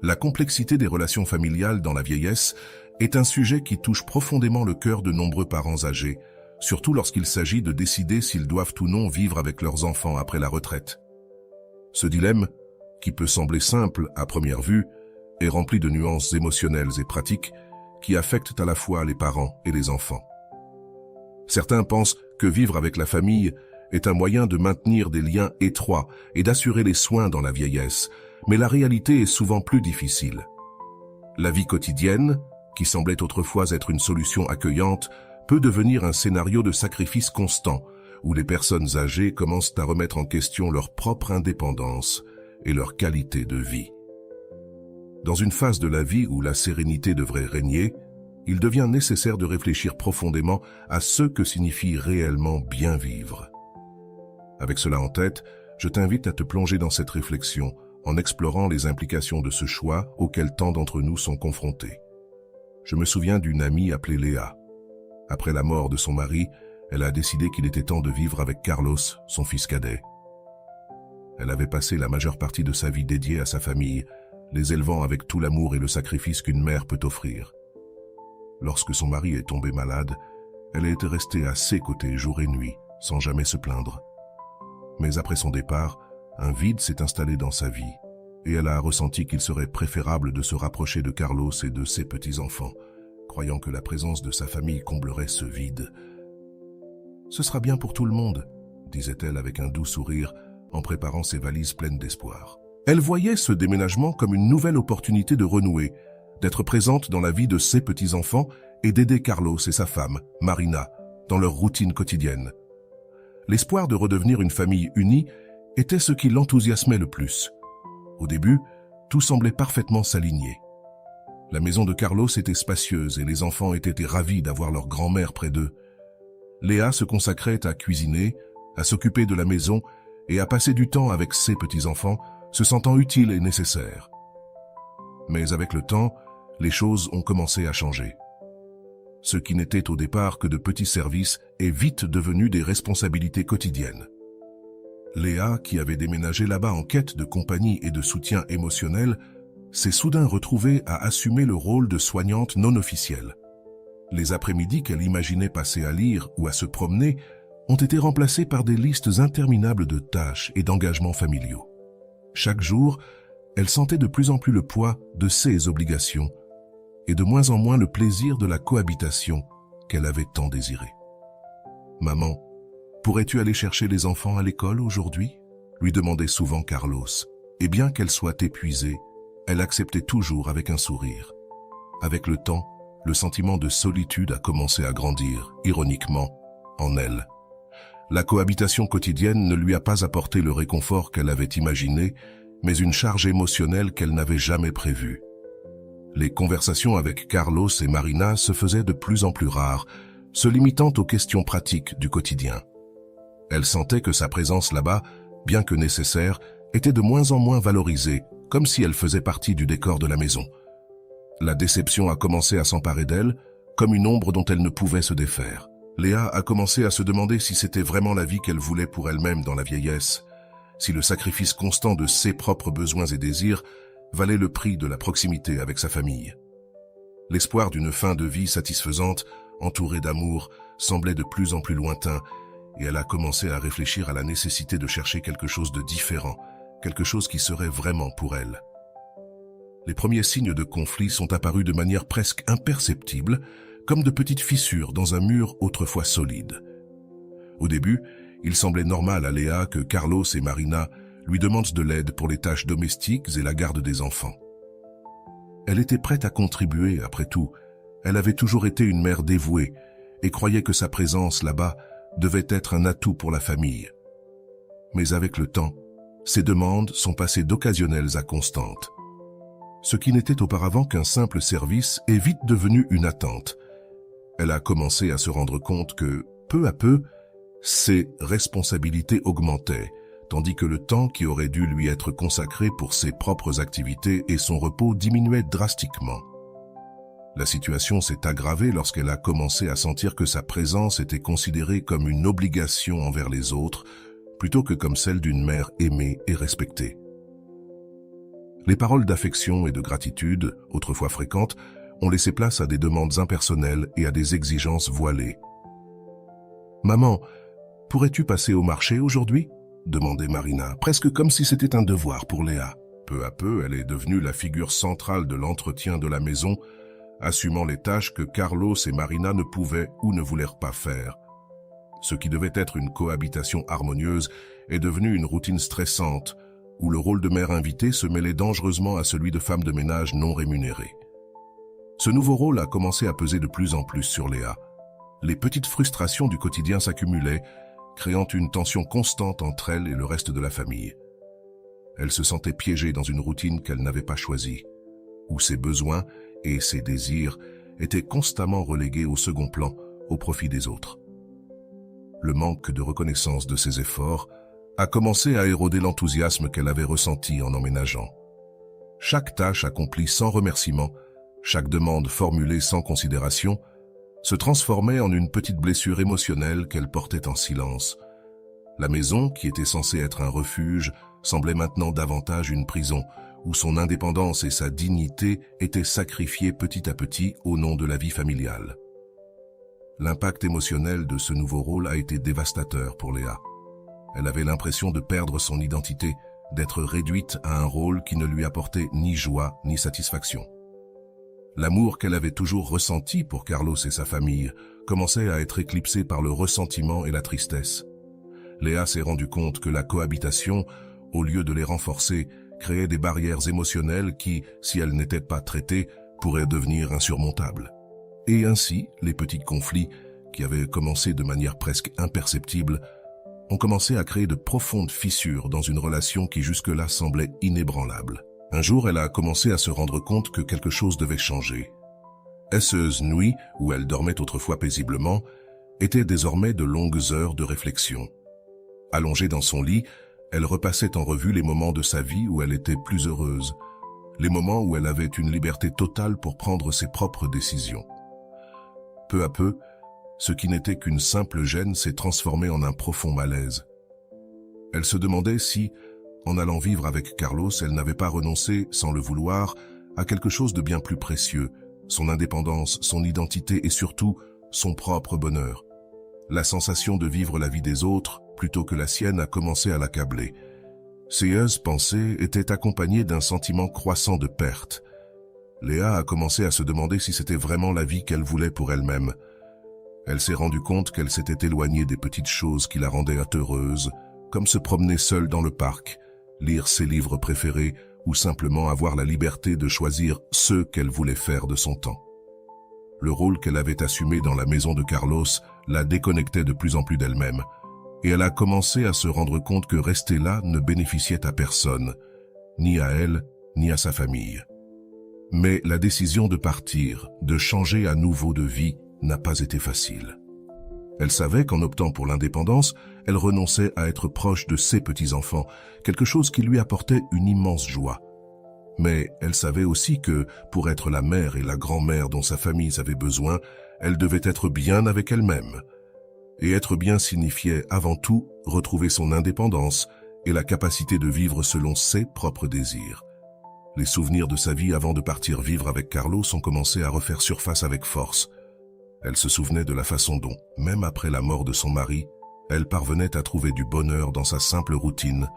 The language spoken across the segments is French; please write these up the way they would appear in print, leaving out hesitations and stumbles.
La complexité des relations familiales dans la vieillesse est un sujet qui touche profondément le cœur de nombreux parents âgés, surtout lorsqu'il s'agit de décider s'ils doivent ou non vivre avec leurs enfants après la retraite. Ce dilemme, qui peut sembler simple à première vue, est rempli de nuances émotionnelles et pratiques qui affectent à la fois les parents et les enfants. Certains pensent que vivre avec la famille est un moyen de maintenir des liens étroits et d'assurer les soins dans la vieillesse, mais la réalité est souvent plus difficile. La vie quotidienne, qui semblait autrefois être une solution accueillante, peut devenir un scénario de sacrifice constant, où les personnes âgées commencent à remettre en question leur propre indépendance et leur qualité de vie. Dans une phase de la vie où la sérénité devrait régner, il devient nécessaire de réfléchir profondément à ce que signifie réellement bien vivre. Avec cela en tête, je t'invite à te plonger dans cette réflexion en explorant les implications de ce choix auxquels tant d'entre nous sont confrontés. Je me souviens d'une amie appelée Léa. Après la mort de son mari, elle a décidé qu'il était temps de vivre avec Carlos, son fils cadet. Elle avait passé la majeure partie de sa vie dédiée à sa famille, les élevant avec tout l'amour et le sacrifice qu'une mère peut offrir. Lorsque son mari est tombé malade, elle était restée à ses côtés jour et nuit, sans jamais se plaindre. Mais après son départ, un vide s'est installé dans sa vie, et elle a ressenti qu'il serait préférable de se rapprocher de Carlos et de ses petits-enfants, croyant que la présence de sa famille comblerait ce vide. « Ce sera bien pour tout le monde », disait-elle avec un doux sourire, en préparant ses valises pleines d'espoir. Elle voyait ce déménagement comme une nouvelle opportunité de renouer, d'être présente dans la vie de ses petits-enfants et d'aider Carlos et sa femme, Marina, dans leur routine quotidienne. L'espoir de redevenir une famille unie était ce qui l'enthousiasmait le plus. Au début, tout semblait parfaitement s'aligner. La maison de Carlos était spacieuse et les enfants étaient ravis d'avoir leur grand-mère près d'eux. Léa se consacrait à cuisiner, à s'occuper de la maison et à passer du temps avec ses petits-enfants, se sentant utile et nécessaire. Mais avec le temps, les choses ont commencé à changer. Ce qui n'était au départ que de petits services est vite devenu des responsabilités quotidiennes. Léa, qui avait déménagé là-bas en quête de compagnie et de soutien émotionnel, s'est soudain retrouvée à assumer le rôle de soignante non officielle. Les après-midi qu'elle imaginait passer à lire ou à se promener ont été remplacés par des listes interminables de tâches et d'engagements familiaux. Chaque jour, elle sentait de plus en plus le poids de ses obligations et de moins en moins le plaisir de la cohabitation qu'elle avait tant désiré. « Maman, pourrais-tu aller chercher les enfants à l'école aujourd'hui ?» lui demandait souvent Carlos, et bien qu'elle soit épuisée, elle acceptait toujours avec un sourire. Avec le temps, le sentiment de solitude a commencé à grandir, ironiquement, en elle. La cohabitation quotidienne ne lui a pas apporté le réconfort qu'elle avait imaginé, mais une charge émotionnelle qu'elle n'avait jamais prévue. Les conversations avec Carlos et Marina se faisaient de plus en plus rares, se limitant aux questions pratiques du quotidien. Elle sentait que sa présence là-bas, bien que nécessaire, était de moins en moins valorisée, comme si elle faisait partie du décor de la maison. La déception a commencé à s'emparer d'elle, comme une ombre dont elle ne pouvait se défaire. Léa a commencé à se demander si c'était vraiment la vie qu'elle voulait pour elle-même dans la vieillesse, si le sacrifice constant de ses propres besoins et désirs valait le prix de la proximité avec sa famille. L'espoir d'une fin de vie satisfaisante, entourée d'amour, semblait de plus en plus lointain, et elle a commencé à réfléchir à la nécessité de chercher quelque chose de différent, quelque chose qui serait vraiment pour elle. Les premiers signes de conflit sont apparus de manière presque imperceptible, comme de petites fissures dans un mur autrefois solide. Au début, il semblait normal à Léa que Carlos et Marina lui demandent de l'aide pour les tâches domestiques et la garde des enfants. Elle était prête à contribuer, après tout. Elle avait toujours été une mère dévouée et croyait que sa présence là-bas devait être un atout pour la famille. Mais avec le temps, ces demandes sont passées d'occasionnelles à constantes. Ce qui n'était auparavant qu'un simple service est vite devenu une attente. Elle a commencé à se rendre compte que, peu à peu, ses responsabilités augmentaient, tandis que le temps qui aurait dû lui être consacré pour ses propres activités et son repos diminuait drastiquement. La situation s'est aggravée lorsqu'elle a commencé à sentir que sa présence était considérée comme une obligation envers les autres, plutôt que comme celle d'une mère aimée et respectée. Les paroles d'affection et de gratitude, autrefois fréquentes, ont laissé place à des demandes impersonnelles et à des exigences voilées. « Maman, pourrais-tu passer au marché aujourd'hui ?» demandait Marina, presque comme si c'était un devoir pour Léa. Peu à peu, elle est devenue la figure centrale de l'entretien de la maison, assumant les tâches que Carlos et Marina ne pouvaient ou ne voulaient pas faire. Ce qui devait être une cohabitation harmonieuse est devenu une routine stressante, où le rôle de mère invitée se mêlait dangereusement à celui de femme de ménage non rémunérée. Ce nouveau rôle a commencé à peser de plus en plus sur Léa. Les petites frustrations du quotidien s'accumulaient, créant une tension constante entre elle et le reste de la famille. Elle se sentait piégée dans une routine qu'elle n'avait pas choisie, où ses besoins et ses désirs étaient constamment relégués au second plan au profit des autres. Le manque de reconnaissance de ses efforts a commencé à éroder l'enthousiasme qu'elle avait ressenti en emménageant. Chaque tâche accomplie sans remerciement, chaque demande formulée sans considération, se transformait en une petite blessure émotionnelle qu'elle portait en silence. La maison, qui était censée être un refuge, semblait maintenant davantage une prison, où son indépendance et sa dignité étaient sacrifiées petit à petit au nom de la vie familiale. L'impact émotionnel de ce nouveau rôle a été dévastateur pour Léa. Elle avait l'impression de perdre son identité, d'être réduite à un rôle qui ne lui apportait ni joie ni satisfaction. L'amour qu'elle avait toujours ressenti pour Carlos et sa famille commençait à être éclipsé par le ressentiment et la tristesse. Léa s'est rendue compte que la cohabitation, au lieu de les renforcer, créait des barrières émotionnelles qui, si elles n'étaient pas traitées, pourraient devenir insurmontables. Et ainsi, les petits conflits, qui avaient commencé de manière presque imperceptible, ont commencé à créer de profondes fissures dans une relation qui jusque-là semblait inébranlable. Un jour, elle a commencé à se rendre compte que quelque chose devait changer. Ces nuits, où elle dormait autrefois paisiblement, étaient désormais de longues heures de réflexion. Allongée dans son lit, elle repassait en revue les moments de sa vie où elle était plus heureuse, les moments où elle avait une liberté totale pour prendre ses propres décisions. Peu à peu, ce qui n'était qu'une simple gêne s'est transformé en un profond malaise. Elle se demandait si, en allant vivre avec Carlos, elle n'avait pas renoncé, sans le vouloir, à quelque chose de bien plus précieux, son indépendance, son identité et surtout son propre bonheur. La sensation de vivre la vie des autres, plutôt que la sienne, a commencé à l'accabler. Ces pensées étaient accompagnées d'un sentiment croissant de perte. Léa a commencé à se demander si c'était vraiment la vie qu'elle voulait pour elle-même. Elle s'est rendue compte qu'elle s'était éloignée des petites choses qui la rendaient heureuse, comme se promener seule dans le parc, lire ses livres préférés ou simplement avoir la liberté de choisir ce qu'elle voulait faire de son temps. Le rôle qu'elle avait assumé dans la maison de Carlos la déconnectait de plus en plus d'elle-même, et elle a commencé à se rendre compte que rester là ne bénéficiait à personne, ni à elle, ni à sa famille. Mais la décision de partir, de changer à nouveau de vie, n'a pas été facile. Elle savait qu'en optant pour l'indépendance, elle renonçait à être proche de ses petits-enfants, quelque chose qui lui apportait une immense joie. Mais elle savait aussi que, pour être la mère et la grand-mère dont sa famille avait besoin, elle devait être bien avec elle-même. Et être bien signifiait avant tout retrouver son indépendance et la capacité de vivre selon ses propres désirs. Les souvenirs de sa vie avant de partir vivre avec Carlos ont commencé à refaire surface avec force. Elle se souvenait de la façon dont, même après la mort de son mari, elle parvenait à trouver du bonheur dans sa simple routine,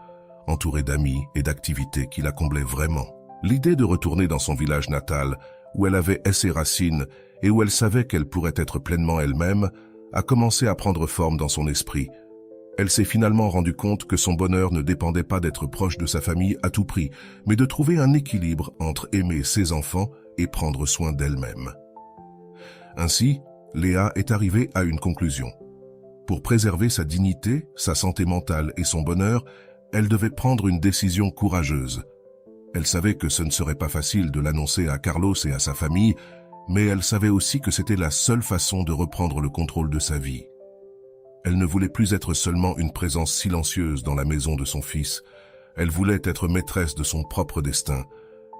entourée d'amis et d'activités qui la comblaient vraiment. L'idée de retourner dans son village natal, où elle avait ses racines et où elle savait qu'elle pourrait être pleinement elle-même, a commencé à prendre forme dans son esprit. Elle s'est finalement rendue compte que son bonheur ne dépendait pas d'être proche de sa famille à tout prix, mais de trouver un équilibre entre aimer ses enfants et prendre soin d'elle-même. Ainsi, Léa est arrivée à une conclusion. Pour préserver sa dignité, sa santé mentale et son bonheur, elle devait prendre une décision courageuse. Elle savait que ce ne serait pas facile de l'annoncer à Carlos et à sa famille, mais elle savait aussi que c'était la seule façon de reprendre le contrôle de sa vie. Elle ne voulait plus être seulement une présence silencieuse dans la maison de son fils. Elle voulait être maîtresse de son propre destin,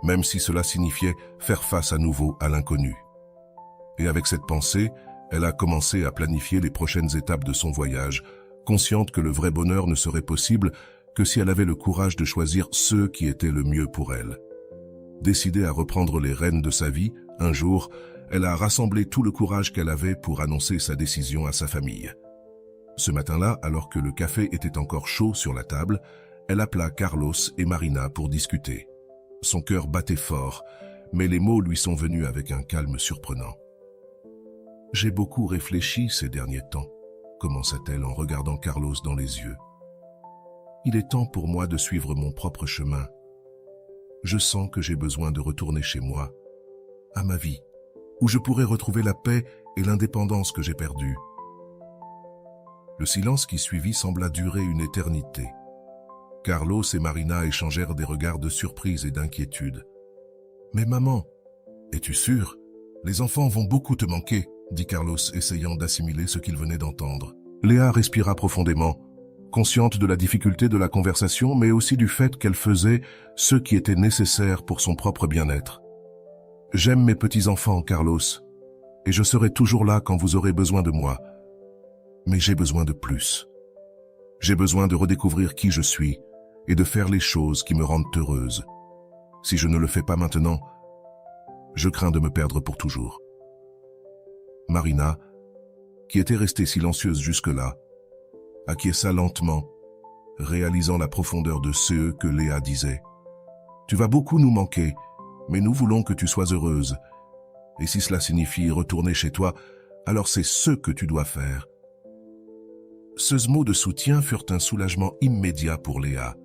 même si cela signifiait faire face à nouveau à l'inconnu. Et avec cette pensée, elle a commencé à planifier les prochaines étapes de son voyage, consciente que le vrai bonheur ne serait possible que si elle avait le courage de choisir ce qui était le mieux pour elle. Décidée à reprendre les rênes de sa vie, un jour, elle a rassemblé tout le courage qu'elle avait pour annoncer sa décision à sa famille. Ce matin-là, alors que le café était encore chaud sur la table, elle appela Carlos et Marina pour discuter. Son cœur battait fort, mais les mots lui sont venus avec un calme surprenant. « J'ai beaucoup réfléchi ces derniers temps », commença-t-elle en regardant Carlos dans les yeux. « Il est temps pour moi de suivre mon propre chemin. Je sens que j'ai besoin de retourner chez moi, à ma vie, où je pourrais retrouver la paix et l'indépendance que j'ai perdues. » Le silence qui suivit sembla durer une éternité. Carlos et Marina échangèrent des regards de surprise et d'inquiétude. « Mais maman, es-tu sûre? Les enfants vont beaucoup te manquer, » dit Carlos, essayant d'assimiler ce qu'il venait d'entendre. Léa respira profondément, consciente de la difficulté de la conversation, mais aussi du fait qu'elle faisait ce qui était nécessaire pour son propre bien-être. « J'aime mes petits-enfants, Carlos, et je serai toujours là quand vous aurez besoin de moi. Mais j'ai besoin de plus. J'ai besoin de redécouvrir qui je suis et de faire les choses qui me rendent heureuse. Si je ne le fais pas maintenant, je crains de me perdre pour toujours. » Marina, qui était restée silencieuse jusque-là, acquiesça lentement, réalisant la profondeur de ce que Léa disait. « Tu vas beaucoup nous manquer, mais nous voulons que tu sois heureuse. Et si cela signifie retourner chez toi, alors c'est ce que tu dois faire. » Ces mots de soutien furent un soulagement immédiat pour Léa,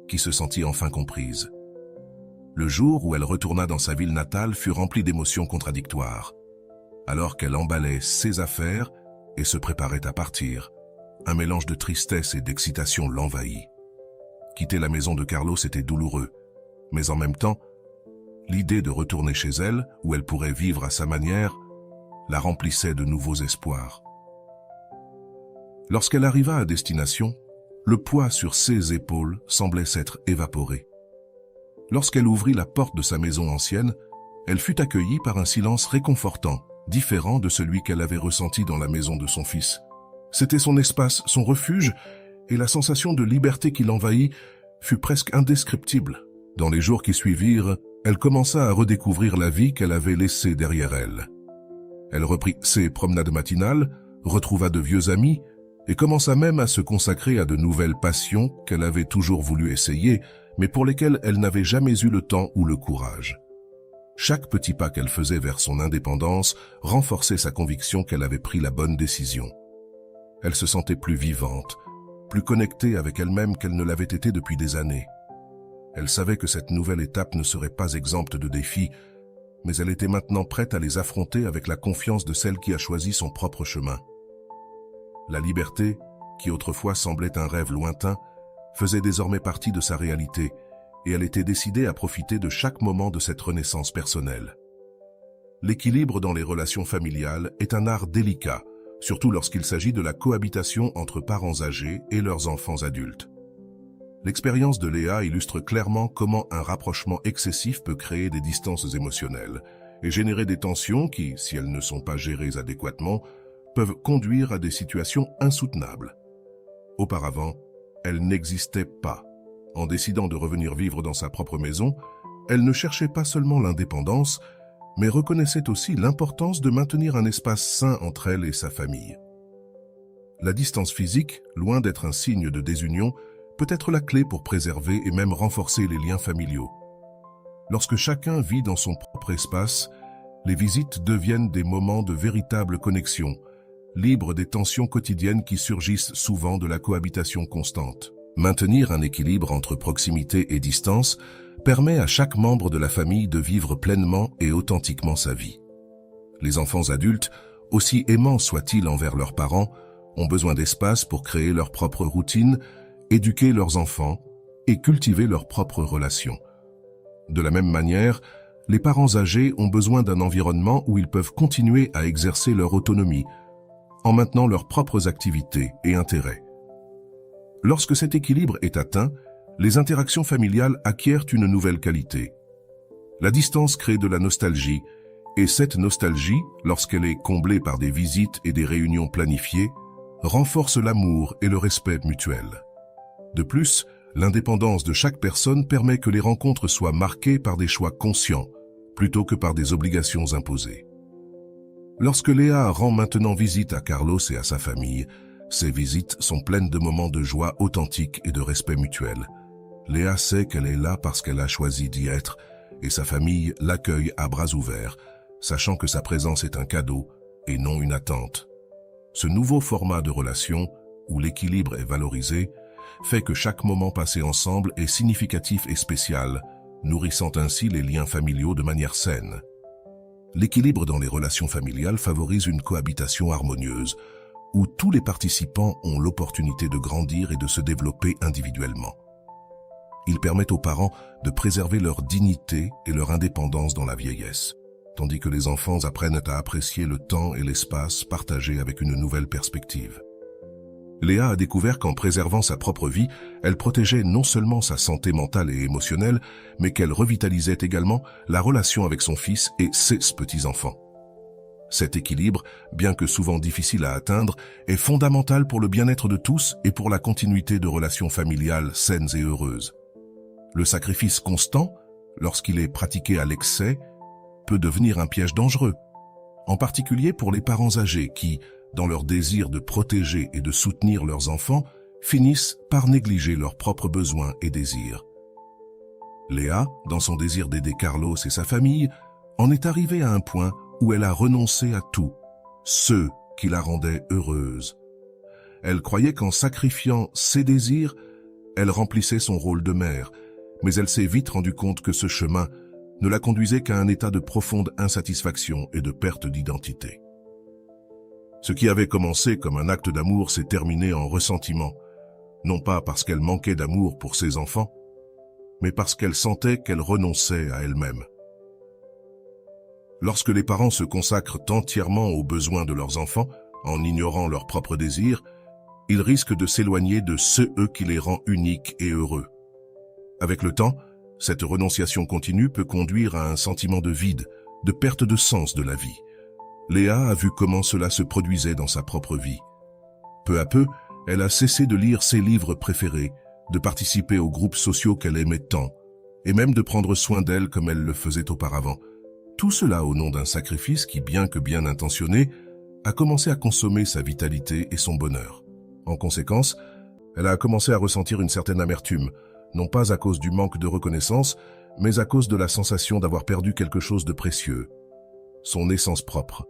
qui se sentit enfin comprise. Le jour où elle retourna dans sa ville natale fut rempli d'émotions contradictoires. Alors qu'elle emballait ses affaires et se préparait à partir, un mélange de tristesse et d'excitation l'envahit. Quitter la maison de Carlos était douloureux, mais en même temps, l'idée de retourner chez elle, où elle pourrait vivre à sa manière, la remplissait de nouveaux espoirs. Lorsqu'elle arriva à destination, le poids sur ses épaules semblait s'être évaporé. Lorsqu'elle ouvrit la porte de sa maison ancienne, elle fut accueillie par un silence réconfortant, différent de celui qu'elle avait ressenti dans la maison de son fils. C'était son espace, son refuge, et la sensation de liberté qui l'envahit fut presque indescriptible. Dans les jours qui suivirent, elle commença à redécouvrir la vie qu'elle avait laissée derrière elle. Elle reprit ses promenades matinales, retrouva de vieux amis, et commença même à se consacrer à de nouvelles passions qu'elle avait toujours voulu essayer, mais pour lesquelles elle n'avait jamais eu le temps ou le courage. Chaque petit pas qu'elle faisait vers son indépendance renforçait sa conviction qu'elle avait pris la bonne décision. Elle se sentait plus vivante, plus connectée avec elle-même qu'elle ne l'avait été depuis des années. Elle savait que cette nouvelle étape ne serait pas exempte de défis, mais elle était maintenant prête à les affronter avec la confiance de celle qui a choisi son propre chemin. La liberté, qui autrefois semblait un rêve lointain, faisait désormais partie de sa réalité, et elle était décidée à profiter de chaque moment de cette renaissance personnelle. L'équilibre dans les relations familiales est un art délicat, surtout lorsqu'il s'agit de la cohabitation entre parents âgés et leurs enfants adultes. L'expérience de Léa illustre clairement comment un rapprochement excessif peut créer des distances émotionnelles et générer des tensions qui, si elles ne sont pas gérées adéquatement, peuvent conduire à des situations insoutenables. Auparavant, elle n'existait pas. En décidant de revenir vivre dans sa propre maison, elle ne cherchait pas seulement l'indépendance, mais reconnaissait aussi l'importance de maintenir un espace sain entre elle et sa famille. La distance physique, loin d'être un signe de désunion, peut être la clé pour préserver et même renforcer les liens familiaux. Lorsque chacun vit dans son propre espace, les visites deviennent des moments de véritable connexion, libres des tensions quotidiennes qui surgissent souvent de la cohabitation constante. Maintenir un équilibre entre proximité et distance permet à chaque membre de la famille de vivre pleinement et authentiquement sa vie. Les enfants adultes, aussi aimants soient-ils envers leurs parents, ont besoin d'espace pour créer leur propre routine, éduquer leurs enfants et cultiver leurs propres relations. De la même manière, les parents âgés ont besoin d'un environnement où ils peuvent continuer à exercer leur autonomie, en maintenant leurs propres activités et intérêts. Lorsque cet équilibre est atteint, les interactions familiales acquièrent une nouvelle qualité. La distance crée de la nostalgie, et cette nostalgie, lorsqu'elle est comblée par des visites et des réunions planifiées, renforce l'amour et le respect mutuel. De plus, L'indépendance de chaque personne permet que les rencontres soient marquées par des choix conscients, plutôt que par des obligations imposées. Lorsque Léa rend maintenant visite à Carlos et à sa famille, ces visites sont pleines de moments de joie authentique et de respect mutuel. Léa sait qu'elle est là parce qu'elle a choisi d'y être, et sa famille l'accueille à bras ouverts, sachant que sa présence est un cadeau et non une attente. Ce nouveau format de relation, où l'équilibre est valorisé, fait que chaque moment passé ensemble est significatif et spécial, nourrissant ainsi les liens familiaux de manière saine. L'équilibre dans les relations familiales favorise une cohabitation harmonieuse, où tous les participants ont l'opportunité de grandir et de se développer individuellement. Il permet aux parents de préserver leur dignité et leur indépendance dans la vieillesse, tandis que les enfants apprennent à apprécier le temps et l'espace partagés avec une nouvelle perspective. Léa a découvert qu'en préservant sa propre vie, elle protégeait non seulement sa santé mentale et émotionnelle, mais qu'elle revitalisait également la relation avec son fils et ses petits-enfants. Cet équilibre, bien que souvent difficile à atteindre, est fondamental pour le bien-être de tous et pour la continuité de relations familiales saines et heureuses. Le sacrifice constant, lorsqu'il est pratiqué à l'excès, peut devenir un piège dangereux, en particulier pour les parents âgés qui, dans leur désir de protéger et de soutenir leurs enfants, finissent par négliger leurs propres besoins et désirs. Léa, dans son désir d'aider Carlos et sa famille, en est arrivée à un point où elle a renoncé à tout, ce qui la rendait heureuse. Elle croyait qu'en sacrifiant ses désirs, elle remplissait son rôle de mère, mais elle s'est vite rendue compte que ce chemin ne la conduisait qu'à un état de profonde insatisfaction et de perte d'identité. Ce qui avait commencé comme un acte d'amour s'est terminé en ressentiment, non pas parce qu'elle manquait d'amour pour ses enfants, mais parce qu'elle sentait qu'elle renonçait à elle-même. Lorsque les parents se consacrent entièrement aux besoins de leurs enfants, en ignorant leurs propres désirs, ils risquent de s'éloigner de ce qui les rend uniques et heureux. Avec le temps, cette renonciation continue peut conduire à un sentiment de vide, de perte de sens de la vie. Léa a vu comment cela se produisait dans sa propre vie. Peu à peu, elle a cessé de lire ses livres préférés, de participer aux groupes sociaux qu'elle aimait tant, et même de prendre soin d'elle comme elle le faisait auparavant. Tout cela au nom d'un sacrifice qui, bien que bien intentionné, a commencé à consommer sa vitalité et son bonheur. En conséquence, elle a commencé à ressentir une certaine amertume, non pas à cause du manque de reconnaissance, mais à cause de la sensation d'avoir perdu quelque chose de précieux, son essence propre.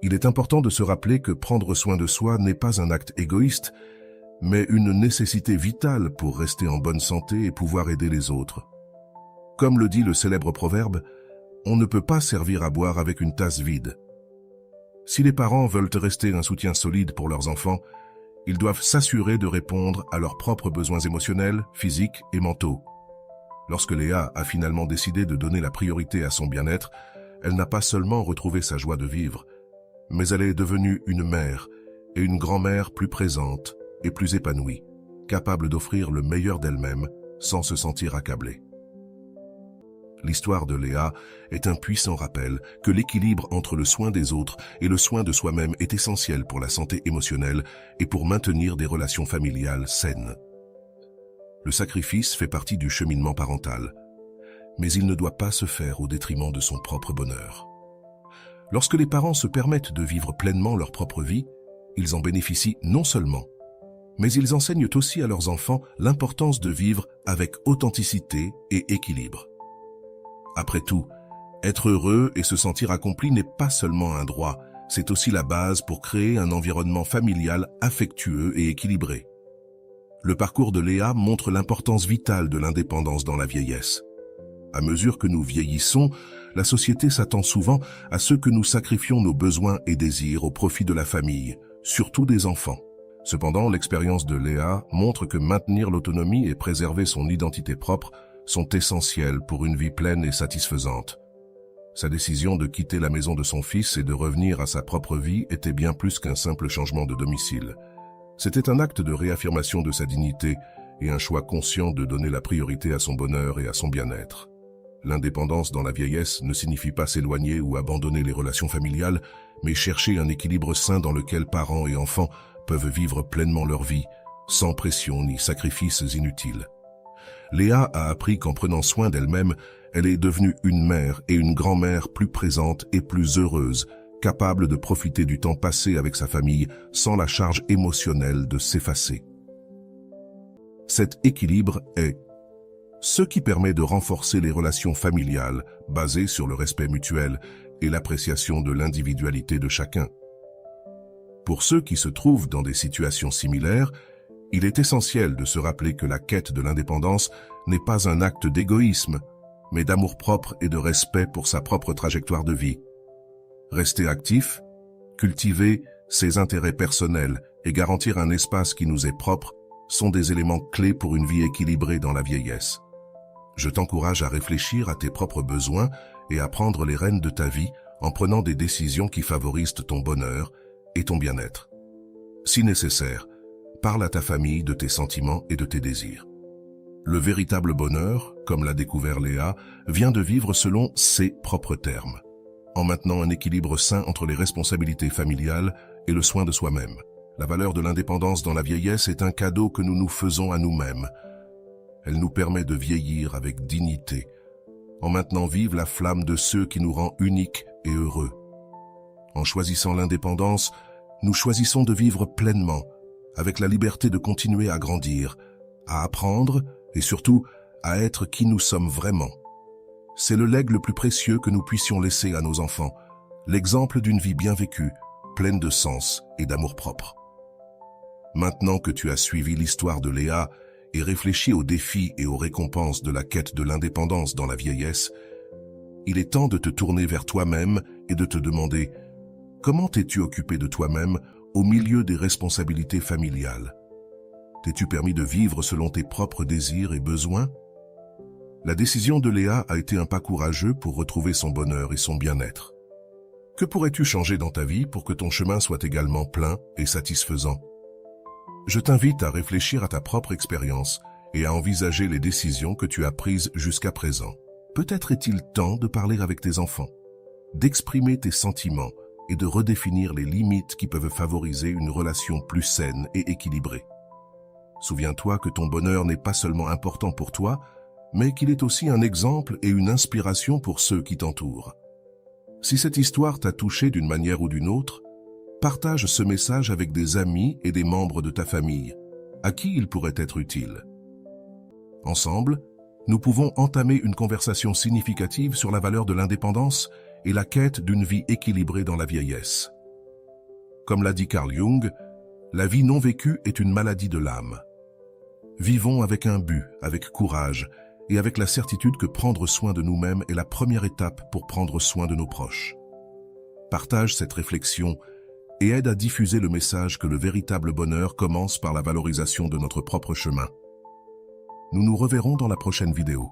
Il est important de se rappeler que prendre soin de soi n'est pas un acte égoïste, mais une nécessité vitale pour rester en bonne santé et pouvoir aider les autres. Comme le dit le célèbre proverbe, on ne peut pas servir à boire avec une tasse vide. Si les parents veulent rester un soutien solide pour leurs enfants, ils doivent s'assurer de répondre à leurs propres besoins émotionnels, physiques et mentaux. Lorsque Léa a finalement décidé de donner la priorité à son bien-être, elle n'a pas seulement retrouvé sa joie de vivre, mais elle est devenue une mère et une grand-mère plus présente et plus épanouie, capable d'offrir le meilleur d'elle-même sans se sentir accablée. L'histoire de Léa est un puissant rappel que l'équilibre entre le soin des autres et le soin de soi-même est essentiel pour la santé émotionnelle et pour maintenir des relations familiales saines. Le sacrifice fait partie du cheminement parental, mais il ne doit pas se faire au détriment de son propre bonheur. Lorsque les parents se permettent de vivre pleinement leur propre vie, ils en bénéficient non seulement, mais ils enseignent aussi à leurs enfants l'importance de vivre avec authenticité et équilibre. Après tout, être heureux et se sentir accompli n'est pas seulement un droit, c'est aussi la base pour créer un environnement familial affectueux et équilibré. Le parcours de Léa montre l'importance vitale de l'indépendance dans la vieillesse. À mesure que nous vieillissons, la société s'attend souvent à ce que nous sacrifions nos besoins et désirs au profit de la famille, surtout des enfants. Cependant, l'expérience de Léa montre que maintenir l'autonomie et préserver son identité propre sont essentiels pour une vie pleine et satisfaisante. Sa décision de quitter la maison de son fils et de revenir à sa propre vie était bien plus qu'un simple changement de domicile. C'était un acte de réaffirmation de sa dignité et un choix conscient de donner la priorité à son bonheur et à son bien-être. L'indépendance dans la vieillesse ne signifie pas s'éloigner ou abandonner les relations familiales, mais chercher un équilibre sain dans lequel parents et enfants peuvent vivre pleinement leur vie, sans pression ni sacrifices inutiles. Léa a appris qu'en prenant soin d'elle-même, elle est devenue une mère et une grand-mère plus présente et plus heureuse, capable de profiter du temps passé avec sa famille sans la charge émotionnelle de s'effacer. Cet équilibre est ce qui permet de renforcer les relations familiales basées sur le respect mutuel et l'appréciation de l'individualité de chacun. Pour ceux qui se trouvent dans des situations similaires, il est essentiel de se rappeler que la quête de l'indépendance n'est pas un acte d'égoïsme, mais d'amour-propre et de respect pour sa propre trajectoire de vie. Rester actif, cultiver ses intérêts personnels et garantir un espace qui nous est propre sont des éléments clés pour une vie équilibrée dans la vieillesse. Je t'encourage à réfléchir à tes propres besoins et à prendre les rênes de ta vie en prenant des décisions qui favorisent ton bonheur et ton bien-être. Si nécessaire, parle à ta famille de tes sentiments et de tes désirs. Le véritable bonheur, comme l'a découvert Léa, vient de vivre selon ses propres termes, en maintenant un équilibre sain entre les responsabilités familiales et le soin de soi-même. La valeur de l'indépendance dans la vieillesse est un cadeau que nous nous faisons à nous-mêmes. Elle nous permet de vieillir avec dignité, en maintenant vive la flamme de ceux qui nous rend uniques et heureux. En choisissant l'indépendance, nous choisissons de vivre pleinement, avec la liberté de continuer à grandir, à apprendre et surtout à être qui nous sommes vraiment. C'est le legs le plus précieux que nous puissions laisser à nos enfants, l'exemple d'une vie bien vécue, pleine de sens et d'amour-propre. Maintenant que tu as suivi l'histoire de Léa et réfléchi aux défis et aux récompenses de la quête de l'indépendance dans la vieillesse, il est temps de te tourner vers toi-même et de te demander « Comment t'es-tu occupé de toi-même au milieu des responsabilités familiales? T'es-tu permis de vivre selon tes propres désirs et besoins ?» La décision de Léa a été un pas courageux pour retrouver son bonheur et son bien-être. Que pourrais-tu changer dans ta vie pour que ton chemin soit également plein et satisfaisant? Je t'invite à réfléchir à ta propre expérience et à envisager les décisions que tu as prises jusqu'à présent. Peut-être est-il temps de parler avec tes enfants, d'exprimer tes sentiments et de redéfinir les limites qui peuvent favoriser une relation plus saine et équilibrée. Souviens-toi que ton bonheur n'est pas seulement important pour toi, mais qu'il est aussi un exemple et une inspiration pour ceux qui t'entourent. Si cette histoire t'a touché d'une manière ou d'une autre, partage ce message avec des amis et des membres de ta famille, à qui il pourrait être utile. Ensemble, nous pouvons entamer une conversation significative sur la valeur de l'indépendance et la quête d'une vie équilibrée dans la vieillesse. Comme l'a dit Carl Jung, la vie non vécue est une maladie de l'âme. Vivons avec un but, avec courage et avec la certitude que prendre soin de nous-mêmes est la première étape pour prendre soin de nos proches. Partage cette réflexion et aide à diffuser le message que le véritable bonheur commence par la valorisation de notre propre chemin. Nous nous reverrons dans la prochaine vidéo.